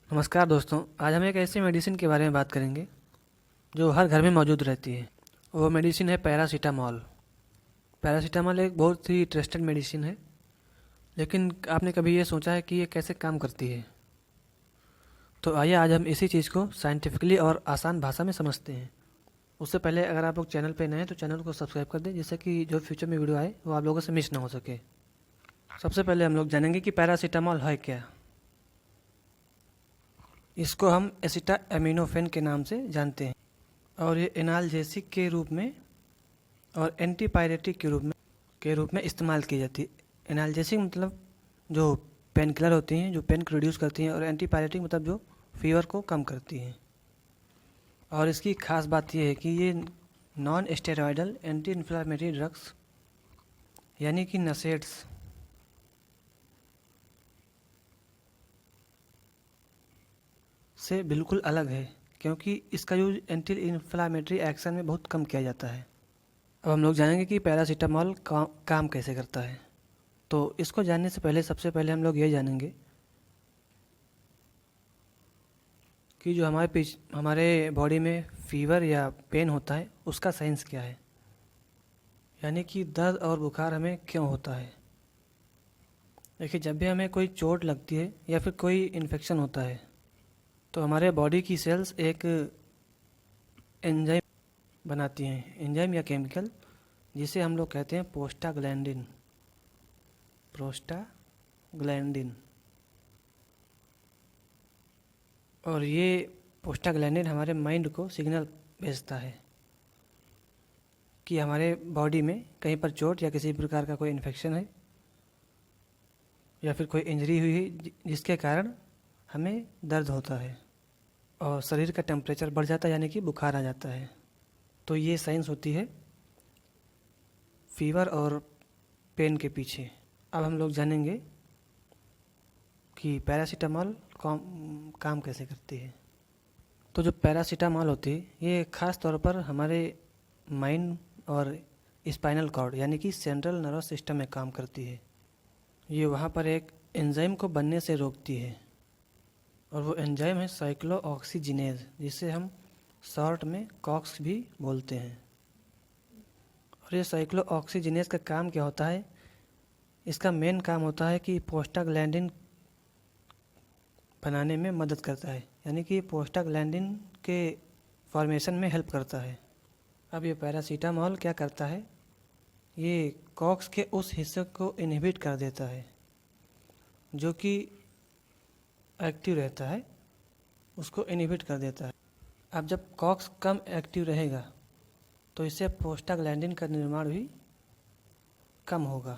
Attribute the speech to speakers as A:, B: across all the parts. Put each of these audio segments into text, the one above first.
A: नमस्कार दोस्तों। आज हम एक ऐसी मेडिसिन के बारे में बात करेंगे जो हर घर में मौजूद रहती है। वो मेडिसिन है पैरासीटामॉल। पैरासीटामॉल एक बहुत ही ट्रस्टेड मेडिसिन है, लेकिन आपने कभी ये सोचा है कि ये कैसे काम करती है? तो आइए आज हम इसी चीज़ को साइंटिफिकली और आसान भाषा में समझते हैं। उससे पहले अगर आप लोग चैनल पे नए हैं तो चैनल को सब्सक्राइब कर दें, जिससे कि जो फ्यूचर में वीडियो आए वो आप लोगों से मिस ना हो सके। सबसे पहले हम लोग जानेंगे कि पैरासीटामॉल है क्या। इसको हम एसिटामिनोफेन के नाम से जानते हैं और ये एनाल्जेसिक के रूप में और एंटीपायरेटिक के रूप में इस्तेमाल की जाती है। एनाल्जेसिक मतलब जो पेन किलर होती हैं, जो पेन को रिड्यूस करती हैं, और एंटीपायरेटिक मतलब जो फीवर को कम करती हैं। और इसकी खास बात यह है कि ये non steroidal anti inflammatory drugs यानी कि नसेड्स से बिल्कुल अलग है, क्योंकि इसका यूज एंटी इन्फ्लामेटरी एक्शन में बहुत कम किया जाता है। अब हम लोग जानेंगे कि पैरासीटामॉल काम कैसे करता है। तो इसको जानने से पहले सबसे पहले हम लोग ये जानेंगे कि जो हमारे बॉडी में फीवर या पेन होता है उसका साइंस क्या है, यानी कि दर्द और बुखार हमें क्यों होता है। देखिए, जब भी हमें कोई चोट लगती है या फिर कोई इन्फेक्शन होता है तो हमारे बॉडी की सेल्स एक एंजाइम बनाती हैं, एंजाइम या केमिकल, जिसे हम लोग कहते हैं प्रोस्टाग्लैंडिन। और ये प्रोस्टाग्लैंडिन हमारे माइंड को सिग्नल भेजता है कि हमारे बॉडी में कहीं पर चोट या किसी प्रकार का कोई इन्फेक्शन है या फिर कोई इंजरी हुई है, जिसके कारण हमें दर्द होता है और शरीर का टेम्परेचर बढ़ जाता है, यानी कि बुखार आ जाता है। तो ये साइंस होती है फीवर और पेन के पीछे। अब हम लोग जानेंगे कि पैरासीटामॉल काम कैसे करती है। तो जो पैरासीटामॉल होती है ये ख़ास तौर पर हमारे माइंड और स्पाइनल कॉर्ड यानी कि सेंट्रल नर्वस सिस्टम में काम करती है। ये वहाँ पर एक एंजाइम को बनने से रोकती है, और वो एंजाइम है साइक्लोऑक्सीजिनेज, जिसे हम शॉर्ट में कॉक्स भी बोलते हैं। और ये साइक्लोऑक्सीजिनेज का काम क्या होता है? इसका मेन काम होता है कि प्रोस्टाग्लैंडिन बनाने में मदद करता है, यानी कि प्रोस्टाग्लैंडिन के फॉर्मेशन में हेल्प करता है। अब ये पैरासीटामॉल क्या करता है? ये कॉक्स के उस हिस्से को इनहिबिट कर देता है जो कि एक्टिव रहता है, उसको इनहिबिट कर देता है। अब जब कॉक्स कम एक्टिव रहेगा तो इससे प्रोस्टाग्लैंडिन का निर्माण भी कम होगा,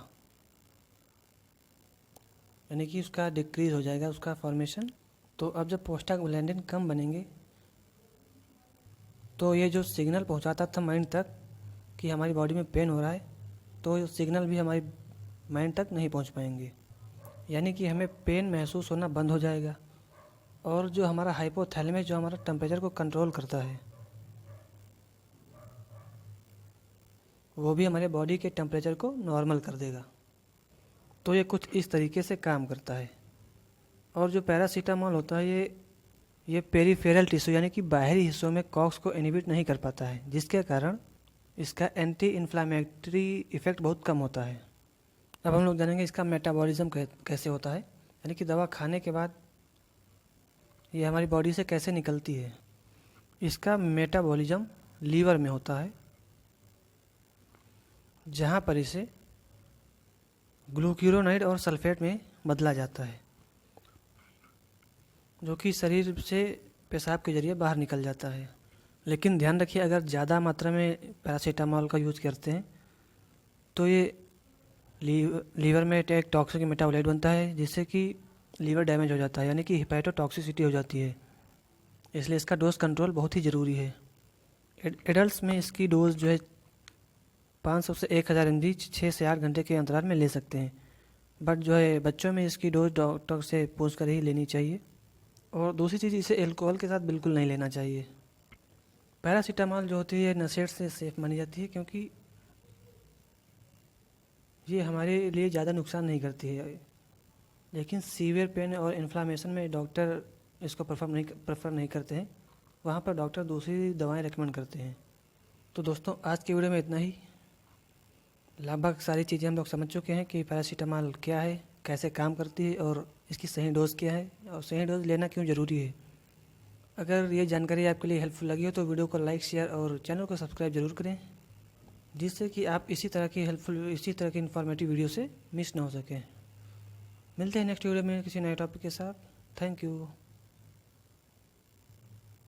A: यानी कि उसका डिक्रीज हो जाएगा उसका फॉर्मेशन। तो अब जब प्रोस्टाग्लैंडिन कम बनेंगे तो ये जो सिग्नल पहुंचाता था माइंड तक कि हमारी बॉडी में पेन हो रहा है, तो सिग्नल भी हमारी माइंड तक नहीं पहुंच पाएंगे, यानी कि हमें पेन महसूस होना बंद हो जाएगा। और जो हमारा हाइपोथैलेमस जो हमारा टेम्परेचर को कंट्रोल करता है, वो भी हमारे बॉडी के टेम्परेचर को नॉर्मल कर देगा। तो ये कुछ इस तरीके से काम करता है। और जो पैरासीटामॉल होता है ये पेरीफेरल टिश्यू यानी कि बाहरी हिस्सों में कॉक्स को इनहिबिट नहीं कर पाता है, जिसके कारण इसका एंटी इन्फ्लामेटरी इफेक्ट बहुत कम होता है। अब हम लोग जानेंगे इसका मेटाबॉलिज्म कैसे होता है, यानी कि दवा खाने के बाद ये हमारी बॉडी से कैसे निकलती है। इसका मेटाबॉलिज्म लीवर में होता है, जहाँ पर इसे ग्लूक्यूरोनाइड और सल्फेट में बदला जाता है, जो कि शरीर से पेशाब के जरिए बाहर निकल जाता है। लेकिन ध्यान रखिए, अगर ज़्यादा मात्रा में पैरासीटामॉल का यूज़ करते हैं तो ये लीवर में एक टॉक्सिक मेटाबोलाइट बनता है, जिससे कि लीवर डैमेज हो जाता है, यानी कि हिपैटोटॉक्सिसिटी हो जाती है। इसलिए इसका डोज कंट्रोल बहुत ही ज़रूरी है। एडल्ट्स में इसकी डोज जो है 500 से 1000 mg 6 से 8 घंटे के अंतराल में ले सकते हैं, बट जो है बच्चों में इसकी डोज डॉक्टर से पूछ कर ही लेनी चाहिए। और दूसरी चीज़, इसे एल्कोहल के साथ बिल्कुल नहीं लेना चाहिए। पैरासीटामॉल जो होती है नशेड़ से सेफ मानी जाती है, क्योंकि ये हमारे लिए ज़्यादा नुकसान नहीं करती है। लेकिन सीवियर पेन और इन्फ्लामेशन में डॉक्टर इसको प्रेफर नहीं करते हैं, वहाँ पर डॉक्टर दूसरी दवाएं रेकमेंड करते हैं। तो दोस्तों आज की वीडियो में इतना ही। लगभग सारी चीज़ें हम लोग समझ चुके हैं कि पैरासीटामॉल क्या है, कैसे काम करती है और इसकी सही डोज़ क्या है और सही डोज़ लेना क्यों ज़रूरी है। अगर ये जानकारी आपके लिए हेल्पफुल लगी हो तो वीडियो को लाइक, शेयर और चैनल को सब्सक्राइब जरूर करें, जिससे कि आप इसी तरह की इन्फॉर्मेटिव वीडियो से मिस ना हो सकें। मिलते हैं नेक्स्ट वीडियो में किसी नए टॉपिक के साथ। Thank you.